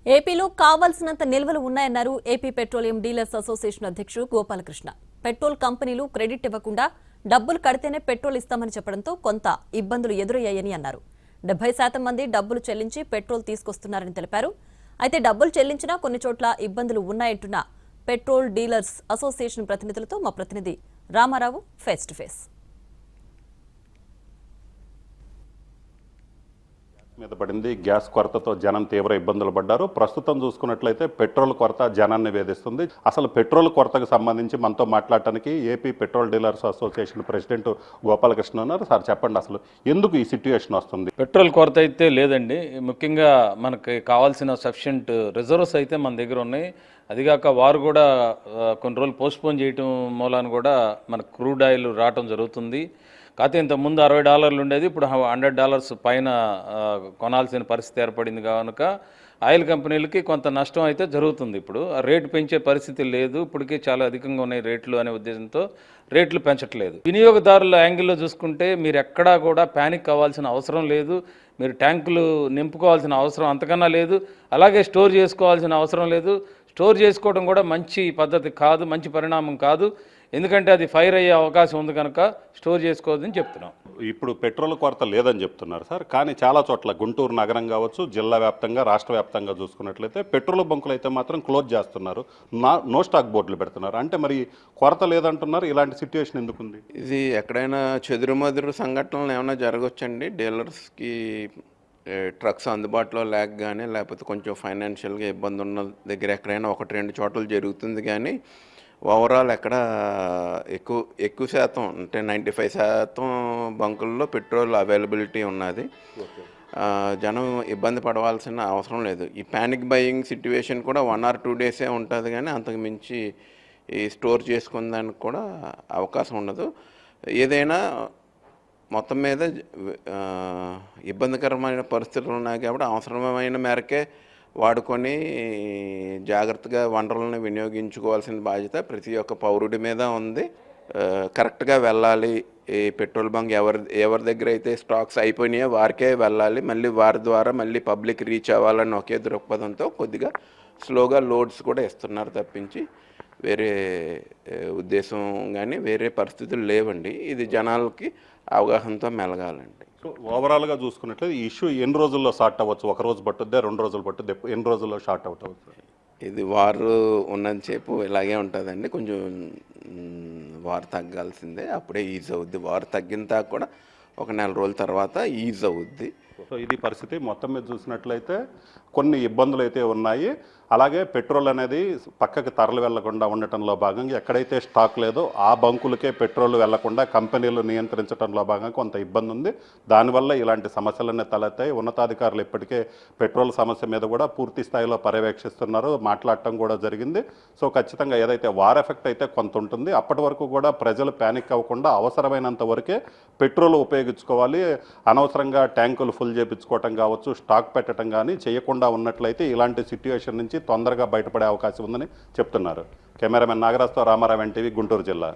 ఏపీలో కావాల్సినంత నిల్వలు ఉన్నాయన్నారు ఏపీ పెట్రోలియం డీలర్స్ అసోసియేషన్ అధ్యక్షుడు గోపాలకృష్ణ. పెట్రోల్ కంపెనీలు క్రెడిట్ ఇవ్వకుండా డబ్బులు కడితేనే పెట్రోల్ ఇస్తామని చెప్పడంతో కొంత ఇబ్బందులు ఎదురయ్యాయని అన్నారు. 70% మంది డబ్బులు చెల్లించి పెట్రోల్ తీసుకొస్తున్నారని తెలిపారు. అయితే డబ్బులు చెల్లించినా కొన్ని చోట్ల ఇబ్బందులు ఉన్నాయంటున్న పెట్రోల్ డీలర్స్ అసోసియేషన్ ప్రతినిధులతో మా ప్రతినిధి రామారావు ఫేస్ టు ఫేస్. మీద పడింది. గ్యాస్ కొరతతో జనం తీవ్ర ఇబ్బందులు పడ్డారు. ప్రస్తుతం చూసుకున్నట్లయితే పెట్రోల్ కొరత జనాన్ని వేధిస్తుంది. అసలు పెట్రోల్ కొరతకు సంబంధించి మనతో మాట్లాడటానికి AP petrol dealers association president Gopalakrishna ఉన్నారు. సార్ చెప్పండి, అసలు ఎందుకు ఈ సిట్యుయేషన్ వస్తుంది? పెట్రోల్ కొరత అయితే లేదండి. ముఖ్యంగా మనకి కావాల్సిన సఫిషియంట్ రిజర్వ్స్ అయితే మన దగ్గర ఉన్నాయి. అదిగాక వారు కూడా కొన్ని రోజులు పోస్ట్పోన్ చేయటం మూలాన కూడా మనకు క్రూడ్ ఆయిల్ రావటం జరుగుతుంది. కాకపోతే ఇంతకుముందు $60 ఉండేది, ఇప్పుడు $100 పైన కొనాల్సిన పరిస్థితి ఏర్పడింది కనుక ఆయిల్ కంపెనీలకి కొంత నష్టం అయితే జరుగుతుంది. ఇప్పుడు రేటు పెంచే పరిస్థితి లేదు, ఇప్పటికీ చాలా అధికంగా ఉన్నాయి రేట్లు అనే ఉద్దేశంతో రేట్లు పెంచట్లేదు. వినియోగదారుల యాంగిల్లో చూసుకుంటే మీరు ఎక్కడా కూడా ప్యానిక్ అవ్వాల్సిన అవసరం లేదు. మీరు ట్యాంకులు నింపుకోవాల్సిన అవసరం అంతకన్నా లేదు. అలాగే స్టోర్ చేసుకోవాల్సిన అవసరం లేదు. స్టోర్ చేసుకోవడం కూడా మంచి పద్ధతి కాదు, మంచి పరిణామం కాదు. ఎందుకంటే అది ఫైర్ అయ్యే అవకాశం ఉంది కనుక స్టోర్ చేసుకోవద్దని చెప్తున్నాం. ఇప్పుడు పెట్రోల్ కొరత లేదని చెప్తున్నారు సార్, కానీ చాలా చోట్ల గుంటూరు నగరం కావచ్చు, జిల్లా వ్యాప్తంగా, రాష్ట్ర వ్యాప్తంగా చూసుకున్నట్లయితే పెట్రోల్ బంకులు అయితే మాత్రం క్లోజ్ చేస్తున్నారు, నో స్టాక్ బోర్డులు పెడుతున్నారు. అంటే మరి కొరత లేదంటున్నారు, ఇలాంటి సిట్యుయేషన్ ఎందుకుంది? ఇది ఎక్కడైనా చెదురుమదురు సంఘటనలు ఏమైనా జరగవచ్చండి. డీలర్స్కి ట్రక్స్ అందుబాటులో లేక కానీ, లేకపోతే కొంచెం ఫైనాన్షియల్గా ఇబ్బంది ఉన్న దగ్గర ఎక్కడైనా 1-2 చోట్ల జరుగుతుంది. కానీ ఓవరాల్ ఎక్కడ ఎక్కువ శాతం అంటే 95% బంకుల్లో పెట్రోల్ అవైలబిలిటీ ఉన్నది. జనం ఇబ్బంది పడవలసిన అవసరం లేదు. ఈ ప్యానిక్ బయింగ్ సిట్యువేషన్ కూడా 1 or 2 డేసే ఉంటుంది, కానీ అంతకు మించి ఈ స్టోర్ చేసుకునేదానికి కూడా అవకాశం ఉండదు. ఏదైనా మొత్తం మీద ఇబ్బందికరమైన పరిస్థితులు ఉన్నాయి కాబట్టి అవసరమైన మేరకే వాడుకొని జాగ్రత్తగా వనరులను వినియోగించుకోవాల్సిన బాధ్యత ప్రతి ఒక్క పౌరుడి మీద ఉంది. కరెక్ట్గా వెళ్ళాలి. ఈ పెట్రోల్ బంక్ ఎవరి దగ్గర అయితే స్టాక్స్ అయిపోయినాయో వారికే వెళ్ళాలి. మళ్ళీ వారి ద్వారా మళ్ళీ పబ్లిక్ రీచ్ అవ్వాలని ఒకే దృక్పథంతో కొద్దిగా స్లోగా లోడ్స్ కూడా ఇస్తున్నారు తప్పించి వేరే ఉద్దేశం కానీ వేరే పరిస్థితులు లేవండి. ఇది జనాలకి అవగాహనతో మెలగాలండి. సో ఓవరాల్గా చూసుకున్నట్లయితే ఈ ఇష్యూ ఎన్ని రోజుల్లో సార్ట్ అవ్వచ్చు? 1 రోజు పట్టుద్దా, 2 రోజులు పట్టుద్ది, ఎన్ని రోజుల్లో షార్ట్ అవుట్ అవుతుంది? ఇది వారు ఉన్నంతసేపు ఇలాగే ఉంటుందండి. కొంచెం వారు తగ్గాల్సిందే, అప్పుడే ఈజ్ అవుద్ది. వారు తగ్గిన దాకా కూడా 1 నెల రోజుల తర్వాత ఈజ్ అవుద్ది. సో ఇది పరిస్థితి. మొత్తం మీద చూసినట్లయితే కొన్ని ఇబ్బందులు అయితే ఉన్నాయి. అలాగే పెట్రోల్ అనేది పక్కకి తరలి వెళ్లకుండా ఉండటంలో భాగంగా ఎక్కడైతే స్టాక్ లేదో ఆ బంకులకే పెట్రోల్ వెళ్లకుండా కంపెనీలు నియంత్రించడంలో భాగంగా కొంత ఇబ్బంది ఉంది. దానివల్ల ఇలాంటి సమస్యలన్నీ తలెత్తాయి. ఉన్నతాధికారులు ఇప్పటికే పెట్రోల్ సమస్య మీద కూడా పూర్తి స్థాయిలో పర్యవేక్షిస్తున్నారు, మాట్లాడటం కూడా జరిగింది. సో ఖచ్చితంగా ఏదైతే వార్ ఎఫెక్ట్ అయితే కొంత ఉంటుంది. అప్పటి వరకు కూడా ప్రజలు ప్యానిక్ అవ్వకుండా అవసరమైనంత వరకే పెట్రోల్ ఉపయోగించుకోవాలి. అనవసరంగా ట్యాంకులు ఫుల్ చేయించుకోవటం కావచ్చు, స్టాక్ పెట్టడం కానీ చేయకుండా ఉన్నట్లయితే ఇలాంటి సిట్యుయేషన్ నుంచి తొందరగా బయటపడే అవకాశం ఉందని చెప్తున్నారు. కెమెరామెన్ నాగరాజ్తో రామారావు, ఎన్టీవీ, గుంటూరు జిల్లా.